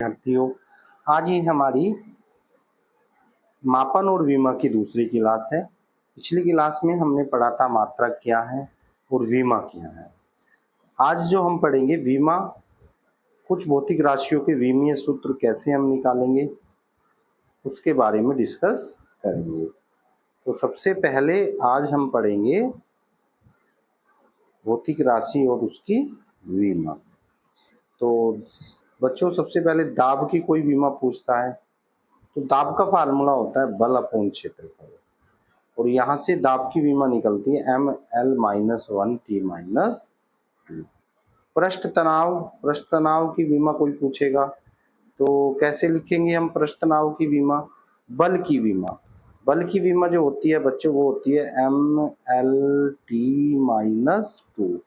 विद्यार्थियों, आज ये हमारी मापन और विमा की दूसरी क्लास है। पिछली क्लास में हमने पढ़ा था मात्रक क्या है और विमा क्या है। आज जो हम पढ़ेंगे विमा, कुछ भौतिक राशियों के विमीय सूत्र कैसे हम निकालेंगे उसके बारे में डिस्कस करेंगे। तो सबसे पहले आज हम पढ़ेंगे भौतिक राशि और उसकी विमा। तो बच्चों, सबसे पहले दाब की कोई विमा पूछता है तो दाब का फार्मूला होता है बल अपॉन क्षेत्रफल, और यहाँ से दाब की विमा निकलती है ml-1t-2। पृष्ठ तनाव की विमा कोई पूछेगा तो कैसे लिखेंगे हम पृष्ठ तनाव की विमा? बल की विमा, बल की विमा जो होती है बच्चों वो होती है ml-t-2।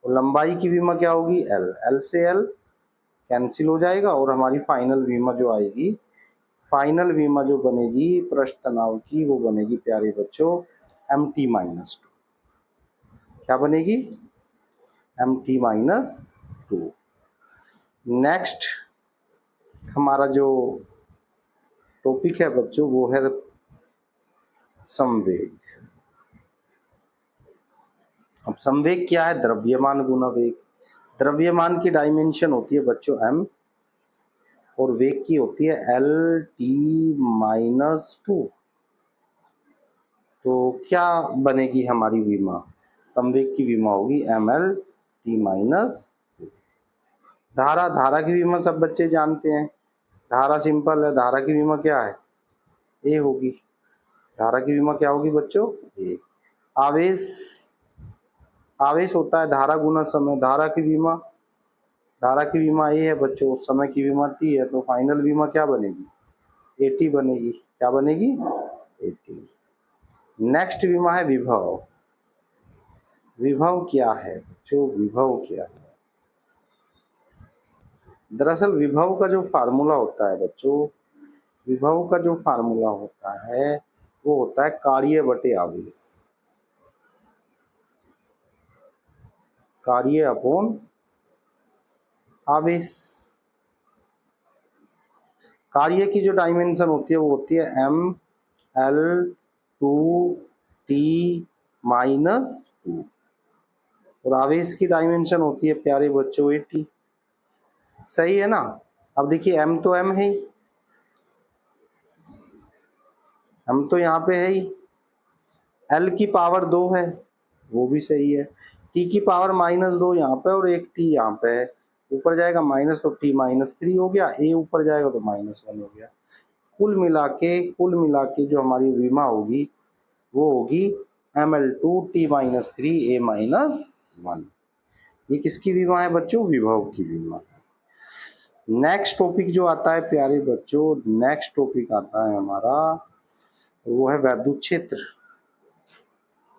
और लंबाई की विमा क्या होगी? l से l कैंसिल हो जाएगा और हमारी फाइनल विमा जो आएगी, फाइनल विमा जो बनेगी पृष्ठ तनाव की, वो बनेगी प्यारे बच्चों mt-2। क्या बनेगी? mt-2। नेक्स्ट हमारा जो टॉपिक है बच्चों वो है संवेग। अब संवेग क्या है? द्रव्यमान गुना वेग। द्रव्यमान की डायमेंशन होती है बच्चों m और वेग की होती है l-t-2। तो क्या बनेगी हमारी विमा? संवेग की विमा होगी ml-t-2। धारा की विमा सब बच्चे जानते हैं। धारा सिंपल है, धारा की विमा क्या है? ए होगी। धारा की विमा क्या होगी बच्चों? ए। आवेश होता है धारा गुना समय। धारा की विमा ए है बच्चों, समय की विमा टी है, तो फाइनल विमा क्या बनेगी? एटी बनेगी। क्या बनेगी? एटी। नेक्स्ट विमा है विभव। विभव क्या है बच्चों? विभव क्या है? दरअसल विभव का जो फार्मूला होता है बच्चों, विभव का जो फार्मूला होता है वो होता है कार्य बटे आवेश। कार्य अपॉन आवेश। कार्य की जो डायमेंशन होती है वो होती है ml-2t-2 और आवेश की डायमेंशन होती है प्यारे बच्चों 80। सही है ना? अब देखिए m तो m है ही, m तो यहाँ पे है ही, l की पावर 2 है वो भी सही है, t की पावर -2 यहाँ पे और एक t यहाँ पे है, ऊपर जाएगा माइनस तो t-3 हो गया, a ऊपर जाएगा तो -1 हो गया। कुल मिला के जो हमारी विमा होगी वो होगी ml-2t-3a-1। ये किसकी विमा है बच्चों? विभव की विमा। नेक्स्ट टॉपिक जो आता है प्यारे बच्चों, नेक्स्ट टॉपिक आता है हमारा, वो है वैद्युत क्षेत्र।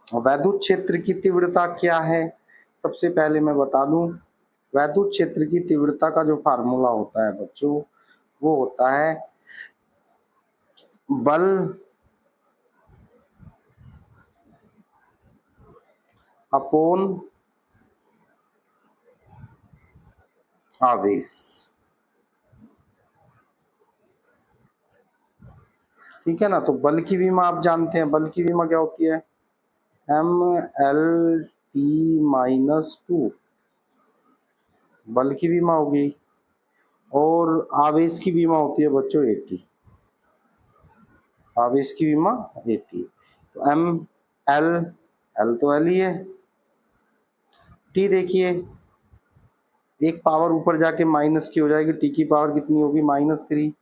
वैद्युत क्षेत्र की तीव्रता क्या है? सबसे पहले मैं बता दूं, वैद्युत क्षेत्र की तीव्रता का जो फार्मूला होता है बच्चों वो होता है बल अपॉन आवेश। ठीक है ना? तो बल की विमा आप जानते हैं, बल की विमा क्या होती है? ml-t-2 बल की विमा होगी, और आवेश की विमा होती है बच्चों 80। आवेश की विमा 80। तो m l तो l ही है, t देखिए एक पावर ऊपर जाके माइनस की हो जाएगी, t की पावर कितनी होगी? -3।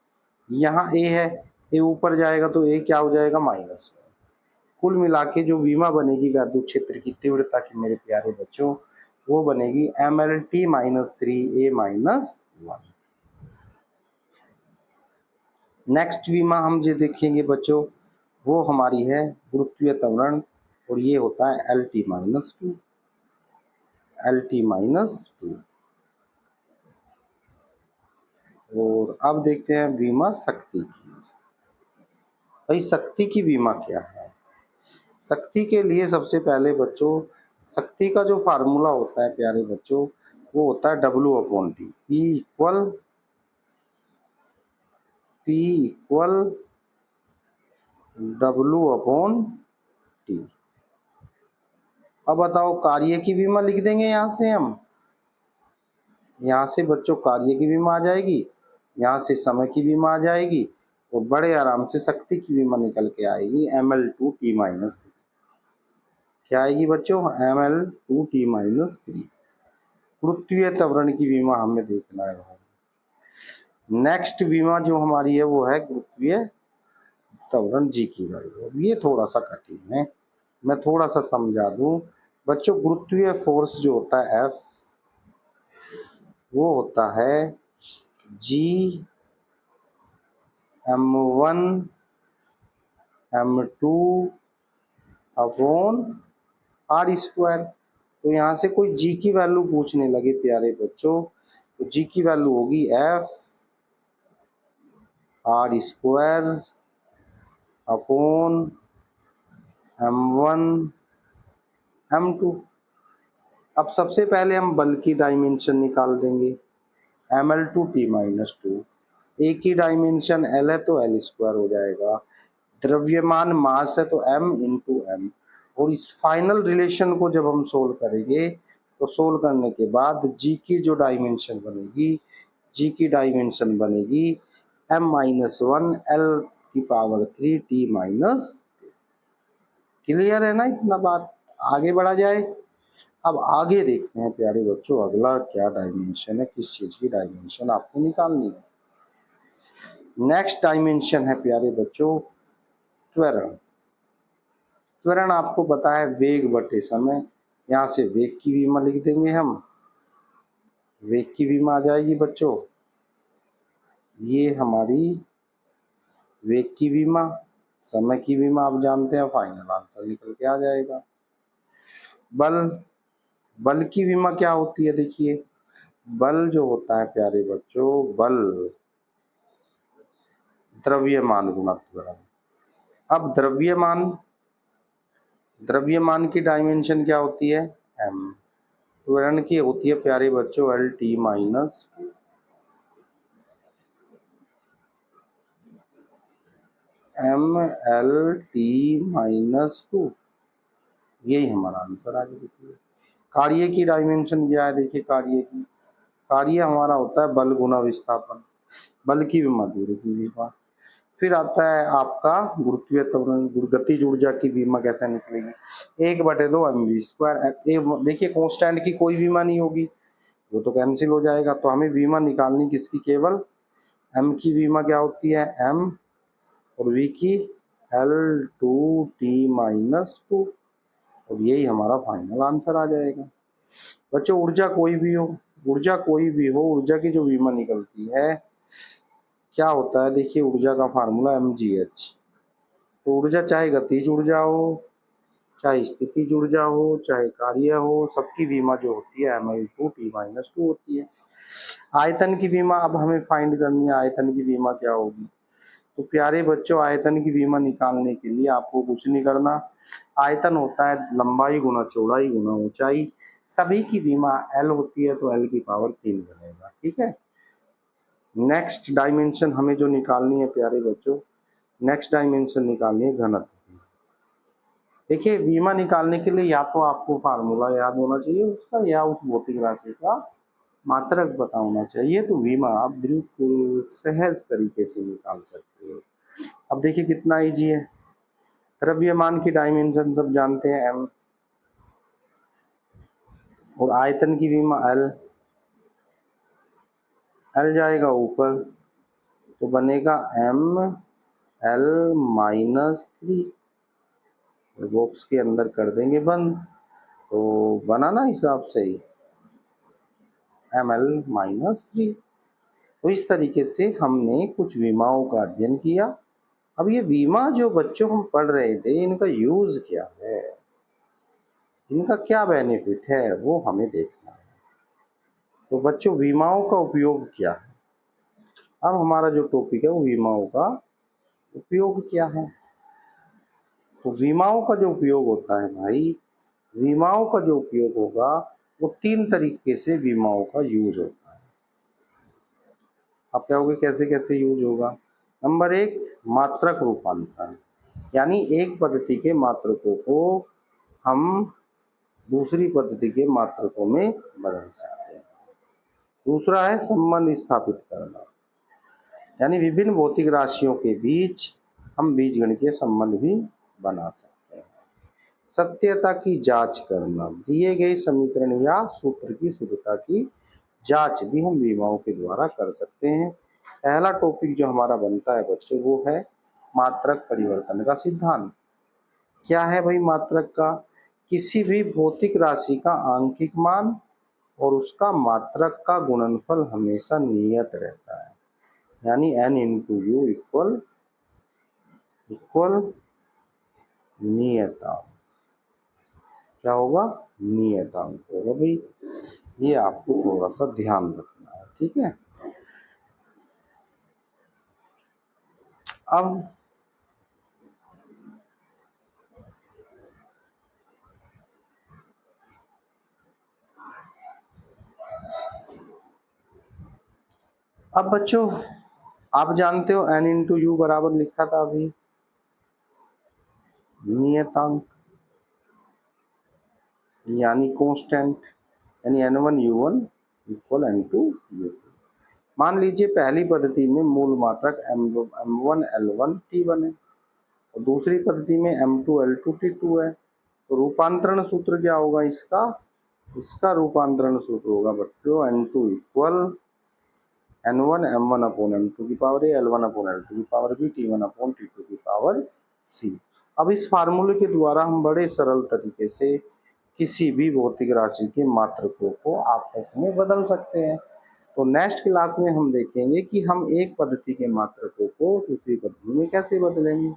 यहाँ a है, a ऊपर जाएगा तो a क्या हो जाएगा? -1। कुल मिला के जो विमा बनेगी वैद्युत क्षेत्र की तीव्रता की मेरे प्यारे बच्चों, वो बनेगी ml-t-3a-1। नेक्स्ट विमा हम जो देखेंगे बच्चों वो हमारी है गुरुत्वीय त्वरण, और ये होता है l-2। और अब देखते हैं विमा शक्ति की। भाई शक्ति की विमा क्या है? शक्ति के लिए सबसे पहले बच्चों, शक्ति का जो फार्मूला होता है प्यारे बच्चों वो होता है W/T। P P equal W/T। अब बताओ कार्य की बीमा लिख देंगे यहां से हम, यहां से बच्चों कार्य की बीमा आ जाएगी, यहां से समय की बीमा आ जाएगी और बड़े आराम से शक्ति की बीमा निकल के आएगी ml/2t-3। क्या आएगी बच्चों? ml/2t-3। गुरुत्वीय त्वरण की बीमा हमें देखना है भाई। नेक्स्ट बीमा जो हमारी है वो है गुरुत्वीय त्वरण जी की वैल्यू। अब ये थोड़ा सा कठिन है, मैं थोड़ा सा समझा दूं बच्चों। गुरुत्वीय फोर्स जो होता है F, वो होता है G(m1 m2 अपॉन r²। तो यहाँ से कोई G की वैल्यू पूछने लगे प्यारे बच्चों, तो G की वैल्यू होगी F r² upon m1 m2। अब सबसे पहले हम बल की डायमेंशन निकाल देंगे, ml/t-2। ए की डायमेंशन L है तो L² हो जाएगा, द्रव्यमान मास है तो m×m। और इस फाइनल रिलेशन को जब हम सोल्व करेंगे तो सोल्व करने के बाद G की जो डायमेंशन बनेगी, G की डायमेंशन बनेगी m-1 L⁻3t-। क्लियर है ना इतना बात? आगे बढ़ा जाए। अब आगे देखते हैं प्यारे बच्चों अगला क्या डायमेंशन है, किस चीज की डायमेंशन आपको निकालनी है। नेक्स्ट डायमेंशन है प्यारे बच्चों त्वरण। त्वरण आपको पता है वेग बटे समय, यहां से वेग की बीमा लिख देंगे हम, वेग की बीमा आ जाएगी बच्चों, ये हमारी वेग की बीमा, समय की बीमा आप जानते हैं, फाइनल आंसर निकल के आ जाएगा। बल, बल की बीमा क्या होती है? देखिए बल जो होता है प्यारे बच्चों, बल द्रव्यमान गुणा त्वरण। अब द्रव्यमान, द्रव्यमान की डायमेंशन क्या होती है? m। त्वरण की होती है प्यारे बच्चों L⁻²। ml/t-2, यही हमारा आंसर आ गया। देखिए कार्य की डायमेंशन क्या है? देखिए कार्य की, कार्य हमारा होता है बल गुना विस्थापन, बल की बीमा दूरी की बीमा। फिर आता है आपका गुरुत्वीय त्वरण, गतिज ऊर्जा की बीमा कैसे निकलेगी? 1/2 mv²। देखिए कांस्टेंट की कोई बीमा नहीं होगी, वो तो कैंसिल हो जाएगा, तो हमें बीमा निकालनी किसकी? केवल m की बीमा क्या होती है? m, और v की L/2t-2, और यही हमारा फाइनल आंसर आ जाएगा। बच्चों ऊर्जा कोई भी हो, ऊर्जा कोई भी हो, ऊर्जा की जो बीमा निकलती है क्या होता है? देखिए ऊर्जा का फार्मूला mgh। तो ऊर्जा चाहे गतिज ऊर्जा हो, चाहे स्थितिज ऊर्जा हो, चाहे कार्य हो, सबकी बीमा जो होती है ml/t-2 होती है। आयतन की बीमा अब हमें फाइंड करनी है, आयतन की बीमा क्या होगी? तो प्यारे बच्चों आयतन की बीमा निकालने के लिए आपको कुछ नहीं करना, आयतन होता है लंबाई गुना चौड़ाई गुना ऊंचाई, सभी की बीमा L होती है तो L⁻3 बनेगा। ठीक है। नेक्स्ट डायमेंशन हमें जो निकालनी है प्यारे बच्चों, नेक्स्ट डायमेंशन निकालनी है घनत्व। देखिए बीमा निकालने के लिए या तो आपको फार्मूला याद होना चाहिए उसका, या उस भौतिक राशि का मात्रक पता होना चाहिए, तो बीमा आप बिल्कुल सहज तरीके से निकाल सकते हो। अब देखिए कितना इजी है। द्रव्यमान की डायमेंशन सब जानते हैं m, और आयतन की बीमा L, L जाएगा ऊपर तो बनेगा ml-3, बॉक्स के अंदर कर देंगे बंद, तो बना ना हिसाब से ही ml-3। तो इस तरीके से हमने कुछ विमाओं का अध्ययन किया। अब ये विमा जो बच्चों हम पढ़ रहे थे इनका यूज क्या है, इनका क्या बेनिफिट है, वो हमें देखना है। तो बच्चों विमाओं का उपयोग क्या है? अब हमारा जो टॉपिक है वो विमाओं का उपयोग क्या है। तो विमाओं का जो उपयोग होता है भाई, विमाओं का जो उपयोग होगा वो 3 तरीके से विमाओं का यूज होता है। आप कहोगे कैसे कैसे यूज होगा? नंबर 1 मात्रक रूपांतरण, यानी एक पद्धति के मात्रकों को हम दूसरी पद्धति के मात्रकों में बदल सकते हैं। दूसरा है संबंध स्थापित करना, यानी विभिन्न भौतिक राशियों के बीच हम बीजगणितीय संबंध भी बना सकते हैं। सत्यता की जांच करना, दिए गए समीकरण या सूत्र की शुद्धता की जांच भी हम विमाओं के द्वारा कर सकते हैं। पहला टॉपिक जो हमारा बनता है बच्चों वो है मात्रक परिवर्तन का सिद्धांत। क्या है भाई मात्रक का? किसी भी भौतिक राशि का आंकिक मान और उसका मात्रक का गुणनफल हमेशा नियत रहता है, यानी n इंटू यू इक्वल नियतांक। क्या होगा? नियतांक होगा भाई। ये आपको थोड़ा सा ध्यान रखना है, ठीक है। अब बच्चों आप जानते हो n इंटू यू बराबर लिखा था अभी नियतांक, यानी कांस्टेंट, यानी n1u1 इक्वल n2u2। मान लीजिए पहली पद्धति में मूल मात्रक m1 l1 t1 है और दूसरी पद्धति में m2 l2 t2 है, तो रूपांतरण सूत्र क्या होगा इसका? इसका रूपांतरण सूत्र होगा बच्चों n2 equal n1 m1 upon m2 की power a, l1 upon l2 की power b, t1 upon t2 की पावर c। अब इस फार्मूले के द्वारा हम बड़े सरल तरीके से किसी भी भौतिक राशि के मात्रकों को आपस में बदल सकते हैं। तो नेक्स्ट क्लास में हम देखेंगे कि हम एक पद्धति के मात्रकों को दूसरी पद्धति में कैसे बदलेंगे,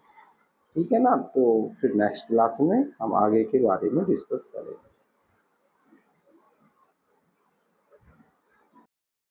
ठीक है ना। तो फिर नेक्स्ट क्लास में हम आगे के बारे में डिस्कस करेंगे।